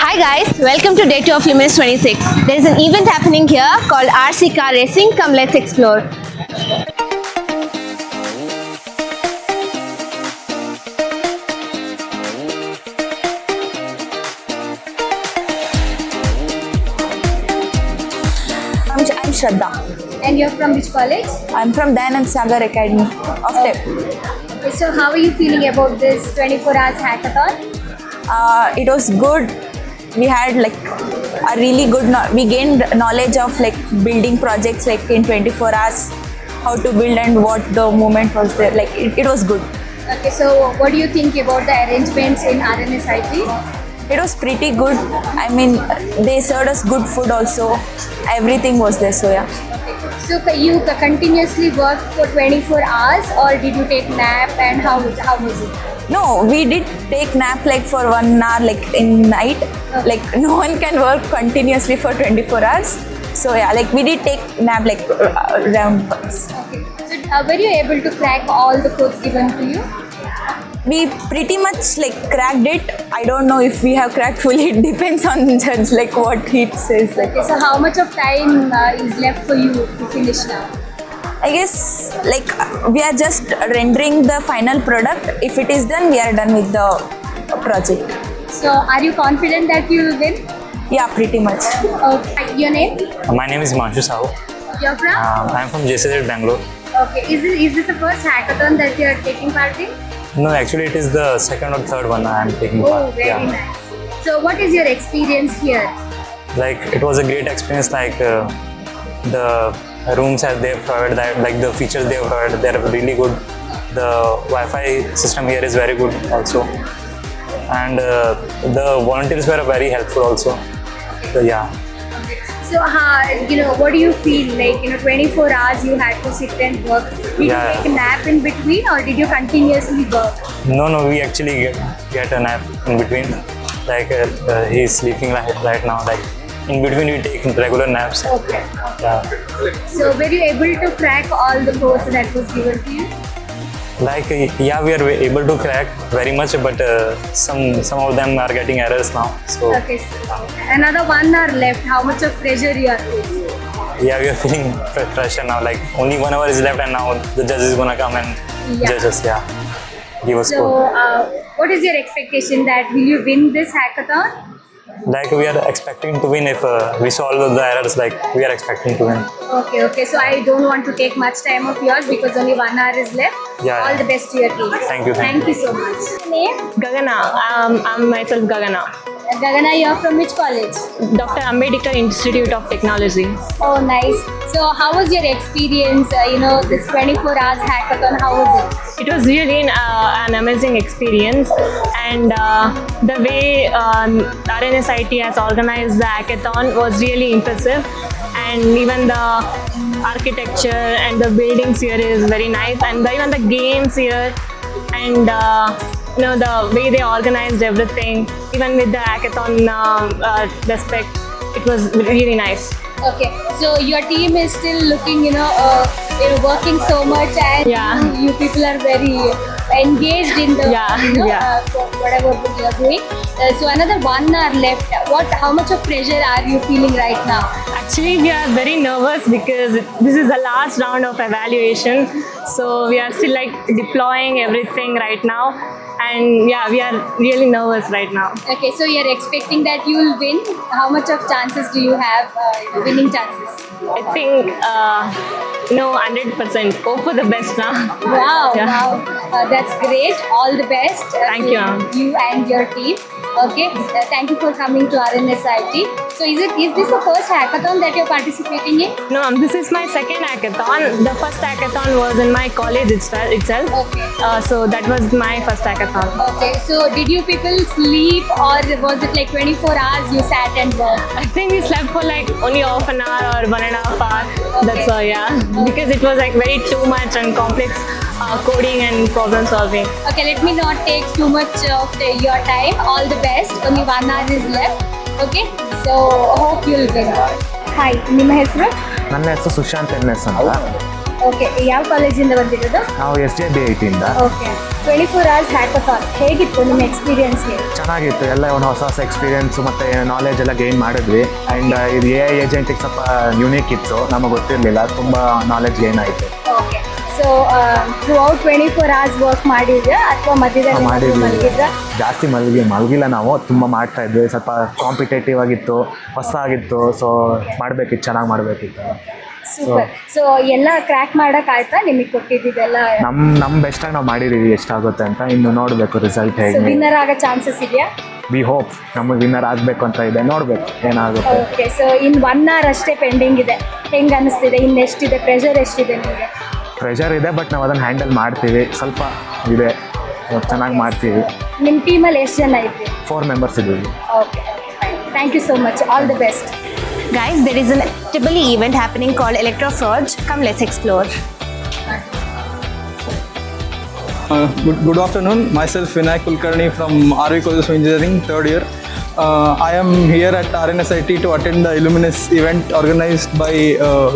Hi guys, welcome to Day 2 of Luminous 26. There is an event happening here called RC Car Racing. Come let's explore. I'm Shraddha. And you're from which college? I'm from Dayanand Sagar Academy of Tech. Okay, so how are you feeling about this 24 hours hackathon? It was good. We had like a really good. We gained knowledge of like building projects like in 24 hours, how to build and what the moment was there. Like it was good. Okay, so what do you think about the arrangements in RNSIT? It was pretty good. I mean, they served us good food also. Everything was there. So yeah. So you continuously worked for 24 hours or did you take nap and how was it? No, we did take nap like for 1 hour like in night. Like no one can work continuously for 24 hours. So yeah, like we did take nap like around once. Okay. So were you able to crack all the codes given to you? We pretty much like cracked it. I don't know if we have cracked fully. It depends on the judge like what he says. Like Okay, so how much of time is left for you to finish now? I guess like we are just rendering the final product. If it is done, we are done with the project. So are you confident that you will win? Yeah, pretty much. Okay. Your name? My name is Manshu Sahu. You're from? I'm from JCZ Bangalore. Okay. Is this the first hackathon that you are taking part in? No, actually it is the second or third one I am taking part. Oh, very nice. So what is your experience here? Like it was a great experience. Like the rooms that they have provided, that like the features they have provided, they are really good. The Wi-Fi system here is very good also, and the volunteers were very helpful also. So yeah. So what do you feel like 24 hours you had to sit and work? Did you take a nap in between or did you continuously work? No, we actually get a nap in between. Like he's sleeping right now. Like in between we take regular naps. Okay. Yeah. So were you able to crack all the codes that was given to you? Like yeah, we are able to crack very much, but some of them are getting errors now. So Okay. So another 1 hour left. How much of pressure you are feeling? yeah, we are feeling pressure now. Like only 1 hour is left, and now the judge is gonna come and judge us. Yeah, give us So score. what is your expectation that will you win this hackathon? Like we are expecting to win if we solve the errors. Like we are expecting to win. Okay. So I don't want to take much time of yours because only 1 hour is left. Yeah. All the best to your team. Thank you. Thank you so much. Name? Gagana, I'm myself Gagana. Gagana, you're from which college? Dr. Ambedkar Institute of Technology. Oh, nice. So how was your experience, this 24 hours hackathon, how was it? It was really an amazing experience, and the way RNSIT has organized the hackathon was really impressive, and even the architecture and the buildings here is very nice, and even the games here, and the way they organized everything, even with the hackathon respect, it was really nice. Okay, so your team is still looking, working so much, and Yeah. you people are very engaged in the, Yeah. whatever you are doing. So another 1 hour left. How much of pressure are you feeling right now? Actually, we are very nervous because this is the last round of evaluation. So we are still like deploying everything right now. And yeah, we are really nervous right now. Okay, so you're expecting that you will win. How much of chances do you have, winning chances? I think, 100%. Hope for the best now. Wow, Yeah. wow. That's great. All the best. Thank to you. You and your team. Okay, thank you for coming to RNSIT. So is this the first hackathon that you're participating in? No, this is my second hackathon. The first hackathon was in my college itself. Okay. So that was my first hackathon. Okay, so did you people sleep or was it like 24 hours you sat and worked? I think we slept for like only half an hour or 1.5 hours. That's all, yeah. Because it was like very too much and complex coding and problem solving. Okay, let me not take too much of your time. All the best. Only 1 hour is left. Okay, so hope you'll win. Hi, ನಿಮ್ಮ ಹೆಸರು? ನನ್ನ ಹೆಸರು Sushant N S ಅಂತ. Okay, ಯಾವ ಕಾಲೇಜಿಂದ ಬಂದಿರೋದು? ನಾವು SJB 8 ಇಂದ. ಓಕೆ. 24 hours hackathon ಹೇಗಿತ್ತು ನಿಮ್ಮ ಎಕ್ಸ್ಪೀರಿಯನ್ಸ್ ಹೇಳಿ? ಚೆನ್ನಾಗಿತ್ತು. ಎಲ್ಲ ಒಂದು ಹೊಸ ಹೊಸ ಎಕ್ಸ್ಪೀರಿಯನ್ಸು ಮತ್ತು ನಾಲೆಜ್ ಎಲ್ಲ ಗೇನ್ ಮಾಡಿದ್ವಿ. ಆ್ಯಂಡ್ ಇದು ಎ ಐ ಏಜೆಂಟಿಗೆ ಸ್ವಲ್ಪ ಯೂನಿಕ್ ಇತ್ತು, ನಮಗೆ ಗೊತ್ತಿರಲಿಲ್ಲ. ತುಂಬ ನಾಲೆಜ್ ಗೇನ್ ಆಯಿತು. Okay. So through out 24 hours work ಮಾಡಿದ್ರಾ ಅಥವಾ ಮಧ್ಯದಲ್ಲಿ ಮಾಡಿದ್ವಿ. ಮಲಗಿದ್ರಾ? ಜಾಸ್ತಿ ಮಲಗಿಲ್ಲ ನಾವು, ತುಂಬ ಮಾಡ್ತಾ ಇದ್ವಿ. ಸ್ವಲ್ಪ ಕಾಂಪಿಟೇಟಿವ್ ಆಗಿತ್ತು, ಹೊಸ ಆಗಿತ್ತು. ಸೊ ಮಾಡಬೇಕಿತ್ತು, ಚೆನ್ನಾಗಿ ಮಾಡಬೇಕಿತ್ತು. ಸೂಪರ್. ಸೊ ಎಲ್ಲ ಕ್ರ್ಯಾಕ್ ಮಾಡಕ್ ಆಯ್ತಾ ನಿಮಗೆ ಕೊಟ್ಟಿದ್ದೆಲ್ಲ? ನಮ್ಮ ಬೆಸ್ಟಾಗಿ ನಾವು ಮಾಡಿದ್ದೀವಿ, ಎಷ್ಟಾಗುತ್ತೆ ಅಂತ. ಇನ್ನು ನೋಡಬೇಕು ರಿಸಲ್ಟ್ ಹೇಗೆ. ವಿನ್ನರ್ ಆಗೋ ಚಾನ್ಸಸ್ ಇದೆಯಾ? ವಿ ಹೋಪ್ ನಮಗೆ ವಿನ್ನರ್ ಆಗಬೇಕು ಅಂತ ಇದೆ, ನೋಡಬೇಕು ಏನಾಗುತ್ತೆ. ಓಕೆ. ಸೊ ಇನ್ 1 hour ಅಷ್ಟೇ ಪೆಂಡಿಂಗ್ ಇದೆ, ಹೆಂಗೆ ಅನಿಸ್ತಿದೆ? ಇನ್ನೆಷ್ಟಿದೆ ಪ್ರೆಷರ್, ಎಷ್ಟಿದೆ ನಿಮಗೆ? ಪ್ರೆಷರ್ ಇದೆ, ಬಟ್ ನಾವು ಅದನ್ನು ಹ್ಯಾಂಡಲ್ ಮಾಡ್ತೀವಿ. ಸ್ವಲ್ಪ ಇದೆ, ಚೆನ್ನಾಗಿ ಮಾಡ್ತೀವಿ. ನಿಮ್ಮ ಟೀಮಲ್ಲಿ ಎಷ್ಟು ಜನ ಇದ್ರಿ? 4 ಮೆಂಬರ್ಸ್ ಇದ್ದೀವಿ. Okay. Thank you so much. All the best. Guys, there is an Tivoli event happening called Electro Forge. Come, let's explore. Good afternoon. Myself Vinayak Kulkarni from RV College of Engineering, 3rd year. I am here at RNSIT to attend the Illuminous event organized by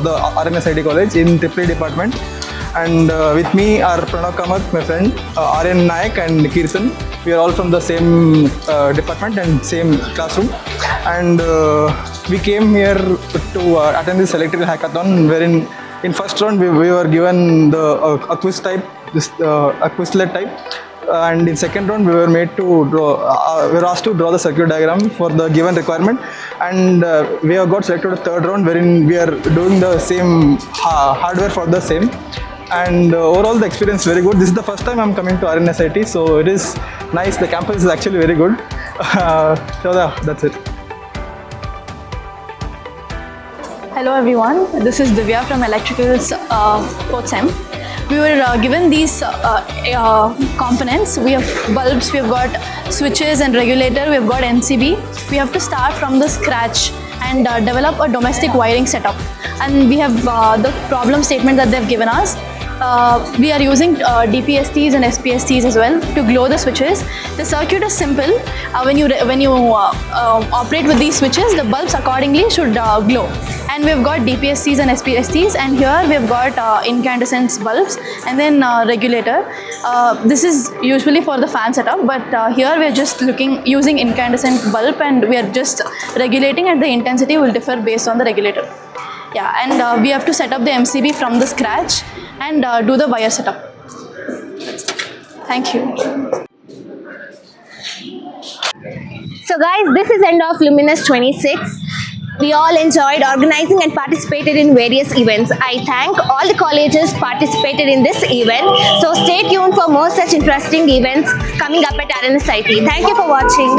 the RNSIT College in Tripoli department. And with me are Pranav Kamath, my friend, Aryan Nayak and Kirtan. We are all from the same department and same classroom. And we came here to attend this electrical hackathon, wherein in first round we were given the a quiz type, this a Quizlet type. And in second round we were made to draw, we were asked to draw the circuit diagram for the given requirement. And we have got selected to third round, wherein we are doing the same hardware for the same. And overall the experience very good. This is the first time I'm coming to RNSIT, so it is nice. The campus is actually very good. So that's it. Hello everyone, this is Divya from Electricals 4th Sem. We were given these components. We have bulbs, we have got switches and regulator, we have got MCB. We have to start from the scratch and develop a domestic wiring setup. And we have the problem statement that they've given us. We are using DPSTs and SPSTs as well to glow the switches. The circuit is simple. When you operate with these switches, the bulbs accordingly should glow. And we've got DPSTs and SPSTs, and here we've got incandescent bulbs and then regulator. This is usually for the fan setup, but here we're just using incandescent bulb, and we are just regulating, and the intensity will differ based on the regulator. Yeah, and we have to set up the MCB from the scratch and do the wire setup. Thank you. So guys, this is end of Luminous 26. We all enjoyed organizing and participated in various events. I thank all the colleges participated in this event. So stay tuned for more such interesting events coming up at RNSIT. Thank you for watching.